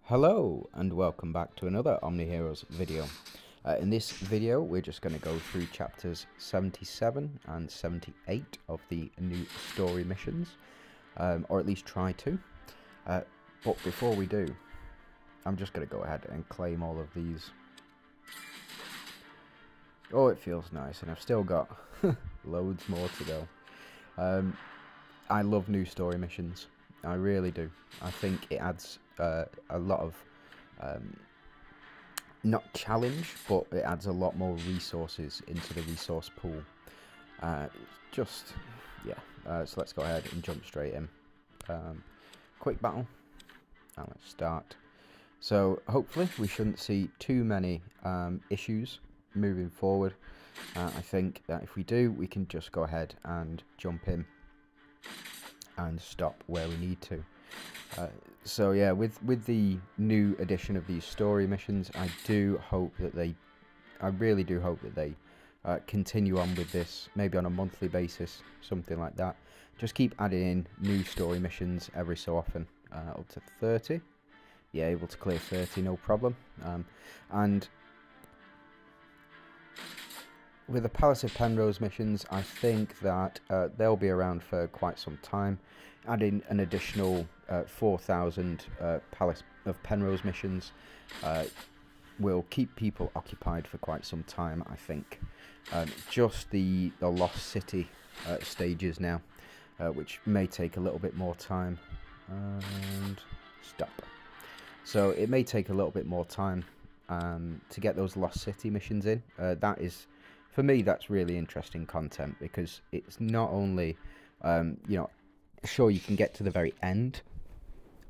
Hello and welcome back to another Omniheroes video. In this video we're just going to go through chapters 77 and 78 of the new story missions, or at least try to. But before we do, I'm just going to go ahead and claim all of these. Oh, it feels nice, and I've still got loads more to go. I love new story missions. I really do. I think it adds a lot of, not challenge, but it adds a lot more resources into the resource pool. So let's go ahead and jump straight in. Quick battle, and let's start. So hopefully we shouldn't see too many issues moving forward. I think that if we do, we can just go ahead and jump in and stop where we need to. So yeah, with the new addition of these story missions, I really do hope that they continue on with this, maybe on a monthly basis, something like that. Just keep adding in new story missions every so often, up to 30. Yeah, able to clear 30, no problem. And with the Palace of Penrose missions, I think that they'll be around for quite some time. Adding an additional 4,000 Palace of Penrose missions will keep people occupied for quite some time, I think. Just the Lost City stages now, which may take a little bit more time. And stop. So it may take a little bit more time to get those Lost City missions in. That is, for me, that's really interesting content, because it's not only, sure, you can get to the very end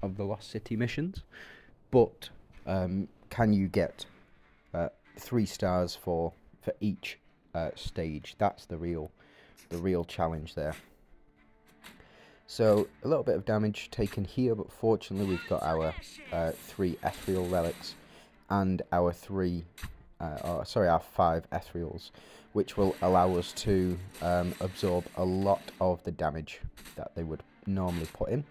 of the Lost City missions, but can you get 3 stars for each stage? That's the real challenge there. So a little bit of damage taken here, but fortunately we've got our 3 ethereal relics and our 5 ethereals, which will allow us to absorb a lot of the damage that they would normally put in.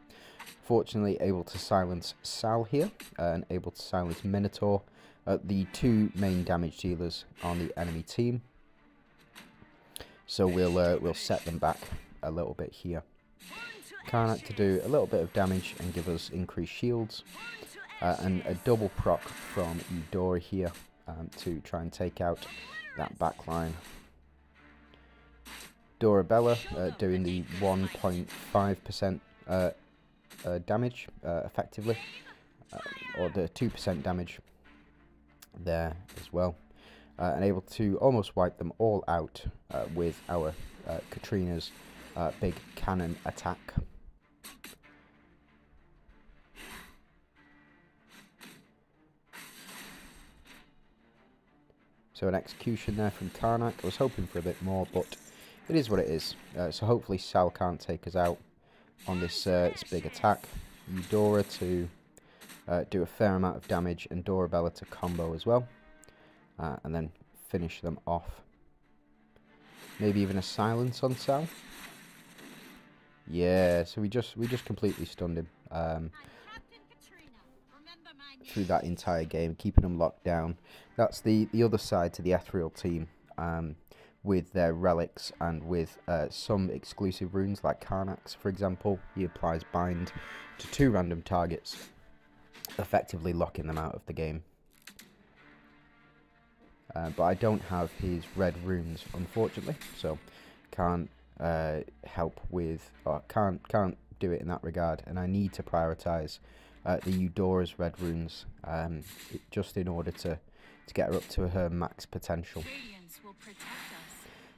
Fortunately, able to silence Sal here, and able to silence Minotaur, the 2 main damage dealers on the enemy team. So we'll set them back a little bit here. Karnak to do a little bit of damage and give us increased shields, and a double proc from Eudora here to try and take out that back line. Dorabella doing the 1.5% damage effectively, or the 2% damage there as well, and able to almost wipe them all out with our Katrina's big cannon attack. So an execution there from Karnak. I was hoping for a bit more, but it is what it is. So hopefully Sal can't take us out on this big attack. Eudora to do a fair amount of damage, and Dorabella to combo as well, and then finish them off. Maybe even a silence on Sal. Yeah, so we just completely stunned him through that entire game, keeping him locked down. That's the other side to the ethereal team, with their relics and with some exclusive runes like Karnak's, for example. He applies bind to 2 random targets, effectively locking them out of the game. But I don't have his red runes, unfortunately, so can't help with, or can't do it in that regard, and I need to prioritize the Eudora's red runes, just in order to get her up to her max potential.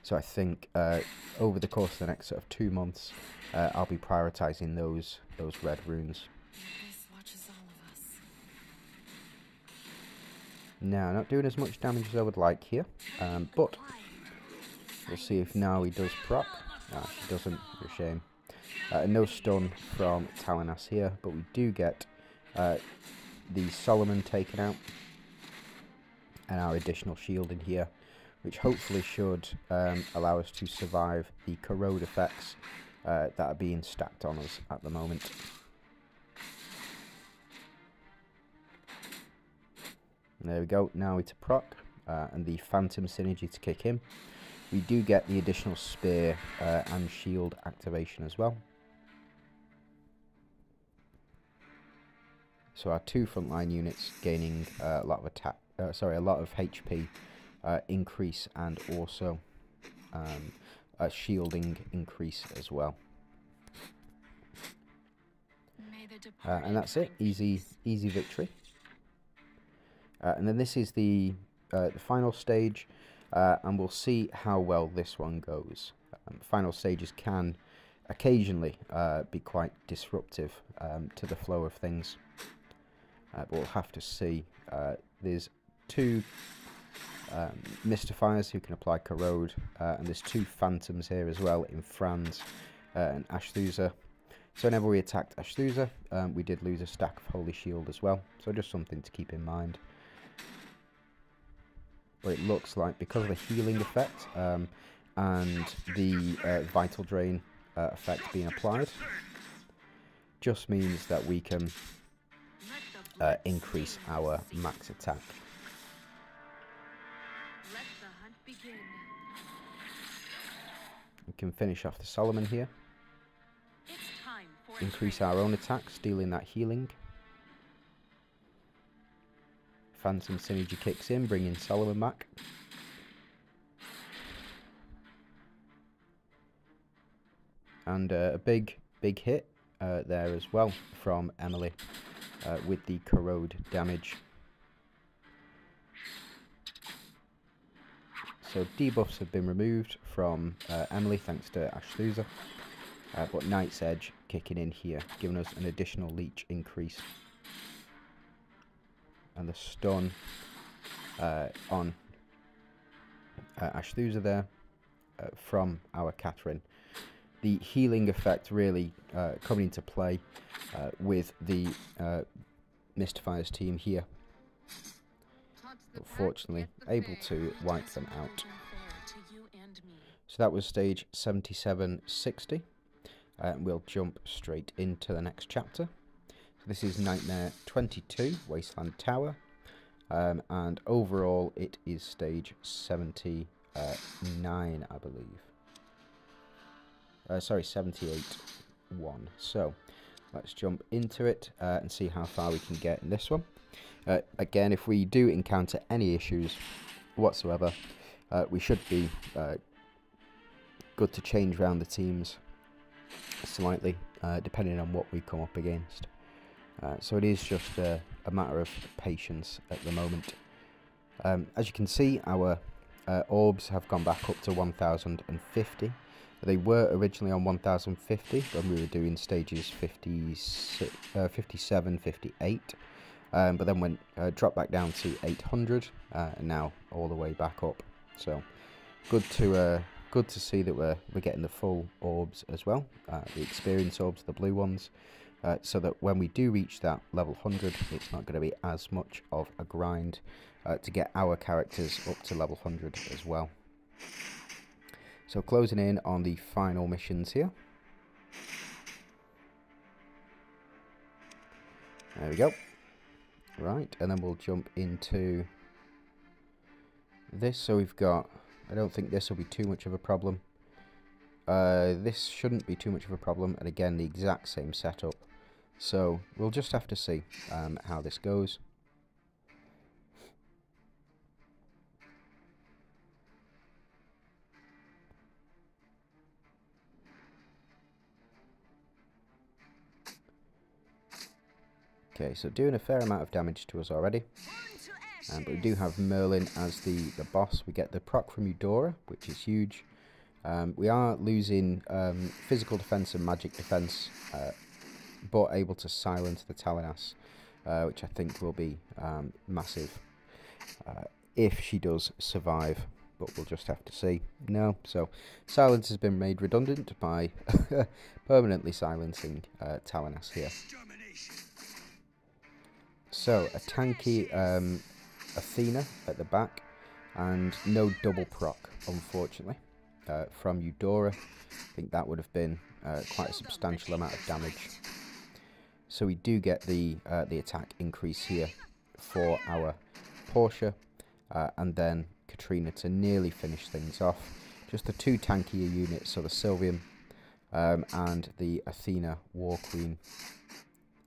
So I think over the course of the next sort of 2 months, I'll be prioritizing those red runes. Now, not doing as much damage as I would like here, but we'll see if now he does proc. Ah, she doesn't, for a shame. No stun from Talanas here, but we do get the Solomon taken out, and our additional shield in here, which hopefully should allow us to survive the corrode effects that are being stacked on us at the moment. There we go, now it's a proc, and the Phantom synergy to kick in. We do get the additional spear and shield activation as well. So our 2 frontline units gaining a lot of attack, a lot of HP increase, and also a shielding increase as well. And that's it, easy victory. And then this is the final stage, and we'll see how well this one goes. Final stages can occasionally be quite disruptive to the flow of things, but we'll have to see. There's 2 Mystifiers who can apply Corrode, and there's 2 Phantoms here as well in Franz and Ashthusa. So whenever we attacked Ashthusa, we did lose a stack of Holy Shield as well, so just something to keep in mind. But it looks like because of the healing effect and the Vital Drain effect being applied, just means that we can increase our max attack. We can finish off the Solomon here. Increase our own attack, stealing that healing. Phantom synergy kicks in, bringing Solomon back. And a big hit there as well from Emily with the Corrode damage. So debuffs have been removed from Emily thanks to Ashthusa, but Knight's Edge kicking in here, giving us an additional leech increase. And the stun on Ashthusa there from our Catherine. The healing effect really coming into play with the Mystifier's team here. But fortunately, able to wipe them out. So that was stage 7760. We'll jump straight into the next chapter. So this is Nightmare 22, Wasteland Tower. And overall, it is stage 79, I believe. Sorry, 78-1. So let's jump into it and see how far we can get in this one. Again, if we do encounter any issues whatsoever, we should be good to change around the teams slightly, depending on what we come up against. So it is just a matter of patience at the moment. As you can see, our orbs have gone back up to 1050. They were originally on 1050 when we were doing stages 57, 58. But then dropped back down to 800, and now all the way back up. So good to see that we're getting the full orbs as well, the experience orbs, the blue ones, so that when we do reach that level 100, it's not going to be as much of a grind to get our characters up to level 100 as well. So closing in on the final missions here. There we go. Right, and then we'll jump into this. So we've got, I don't think this will be too much of a problem. This shouldn't be too much of a problem, and again the exact same setup. So we'll just have to see how this goes. Okay, so doing a fair amount of damage to us already. But we do have Merlin as the boss. We get the proc from Eudora, which is huge. We are losing physical defense and magic defense, but able to silence the Talanas, which I think will be massive if she does survive. But we'll just have to see. No, so silence has been made redundant by permanently silencing Talanas here. So, a tanky Athena at the back, and no double proc, unfortunately, from Eudora. I think that would have been quite a substantial amount of damage. So we do get the attack increase here for our Portia, and then Katrina to nearly finish things off. Just the two tankier units, so the Sylvium and the Athena War Queen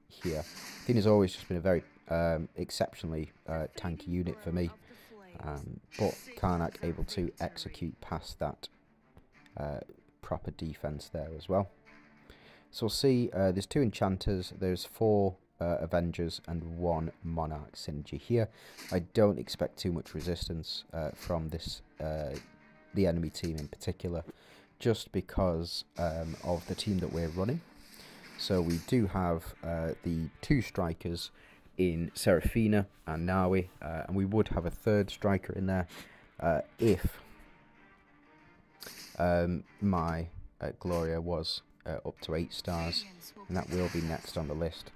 here. Athena's always just been a very exceptionally tanky unit for me, but Karnak able to execute past that proper defense there as well. So we'll see, there's 2 enchanters, there's 4 Avengers and 1 Monarch synergy here. I don't expect too much resistance from this the enemy team in particular, just because of the team that we're running. So we do have the 2 strikers in Seraphina and Nawi, and we would have a 3rd striker in there if my Gloria was up to 8 stars, and that will be next on the list.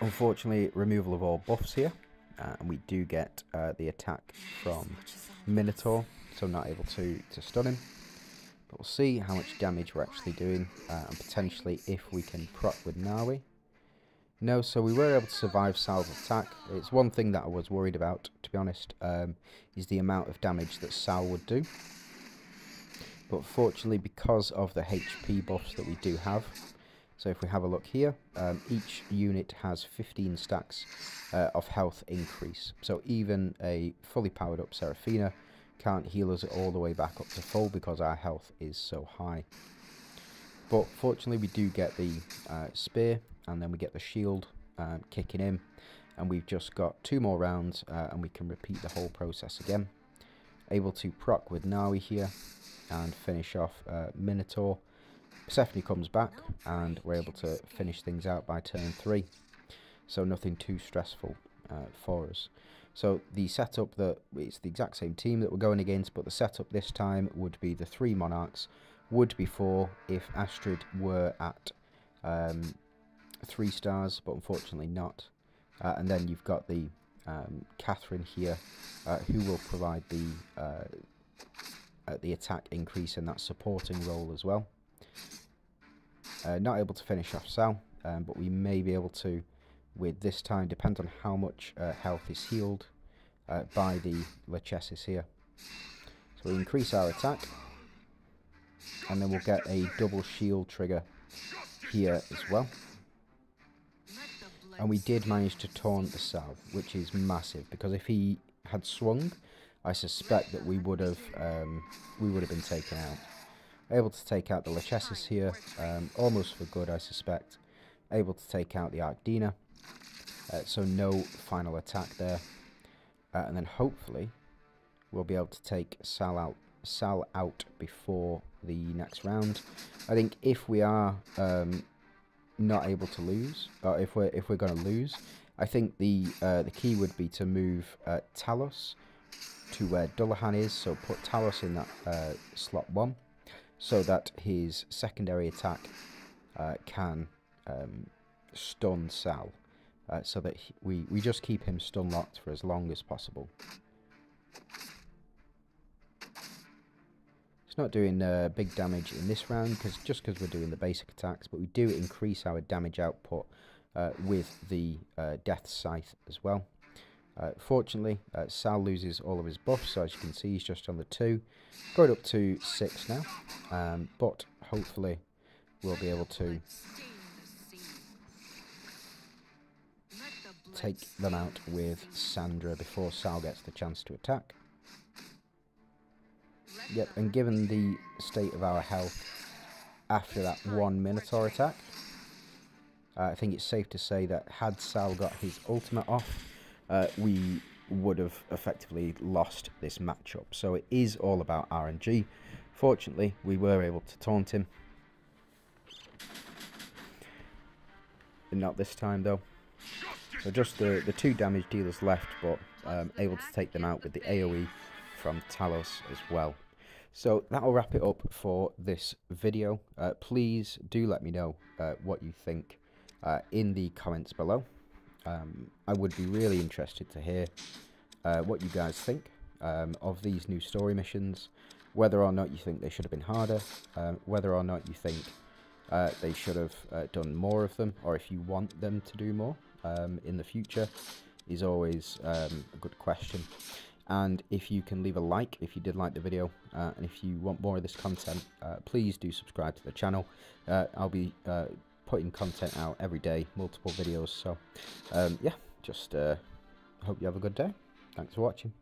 Unfortunately, removal of all buffs here, and we do get the attack from Minotaur, so not able to stun him. But we'll see how much damage we're actually doing, and potentially if we can proc with Nawi. No, so we were able to survive Sal's attack. It's one thing that I was worried about, to be honest, is the amount of damage that Sal would do. But fortunately, because of the HP buffs that we do have, so if we have a look here, each unit has 15 stacks of health increase. So even a fully powered up Seraphina can't heal us all the way back up to full because our health is so high. But fortunately we do get the spear, and then we get the shield kicking in, and we've just got 2 more rounds and we can repeat the whole process again. Able to proc with Nawi here and finish off Minotaur. Persephone comes back and we're able to finish things out by turn 3. So nothing too stressful for us. So the setup, it's the exact same team that we're going against, but the setup this time would be the 3 Monarchs, would be 4 if Astrid were at 3 stars, but unfortunately not. And then you've got the Catherine here, who will provide the attack increase in that supporting role as well. Not able to finish off Sal, but we may be able to with this time, depends on how much health is healed by the Lachesis here. So we increase our attack, and then we'll get a double shield trigger here as well. And we did manage to taunt the Sal, which is massive, because if he had swung, I suspect that we would have been taken out. Able to take out the Lachesis here, almost for good, I suspect. Able to take out the Arcdina, so no final attack there. And then hopefully we'll be able to take Sal out before the next round. I think if we are not able to lose, or if we're going to lose, I think the key would be to move Talos to where Dullahan is. So put Talos in that slot 1, so that his secondary attack can stun Sal, so that we just keep him stun locked for as long as possible. It's not doing big damage in this round just because we're doing the basic attacks, but we do increase our damage output with the Death Scythe as well. Fortunately, Sal loses all of his buffs, so as you can see he's just on the 2, going up to 6 now, but hopefully we'll be able to take them out with Sandra before Sal gets the chance to attack. Yep, and given the state of our health after that 1 Minotaur attack, I think it's safe to say that had Sal got his ultimate off, we would have effectively lost this matchup. So it is all about RNG. Fortunately, we were able to taunt him. Not this time though. So just the 2 damage dealers left, but able to take them out with the AoE from Talos as well. So that'll wrap it up for this video. Please do let me know what you think in the comments below. I would be really interested to hear what you guys think of these new story missions, whether or not you think they should have been harder, whether or not you think they should have done more of them, or if you want them to do more in the future. is always a good question. And if you can leave a like if you did like the video, and if you want more of this content, please do subscribe to the channel. I'll be putting content out every day, multiple videos. So yeah, just hope you have a good day. Thanks for watching.